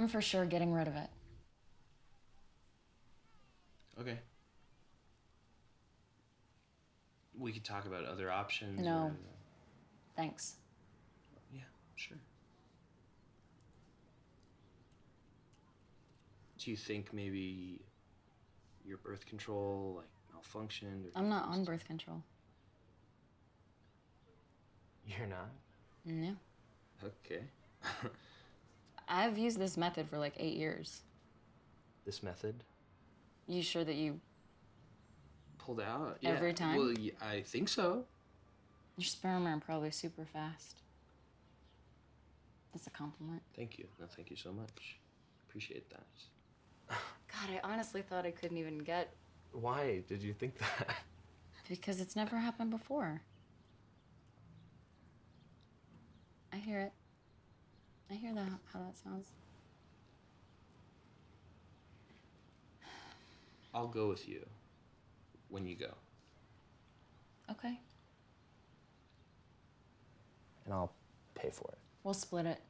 I'm for sure getting rid of it. Okay. We could talk about other options. No. Or... Thanks. Yeah, sure. Do you think maybe your birth control, like, malfunctioned? Or I'm not on birth control. You're not? No. Okay. I've used this method for like 8 years. This method? You sure that you... Pulled out? Every time? Well, yeah, I think so. Your sperm are probably super fast. That's a compliment. Thank you. No, thank you so much. Appreciate that. God, I honestly thought I couldn't even get... Why did you think that? Because it's never happened before. I hear it. I hear that, how that sounds. I'll go with you when you go. Okay. And I'll pay for it. We'll split it.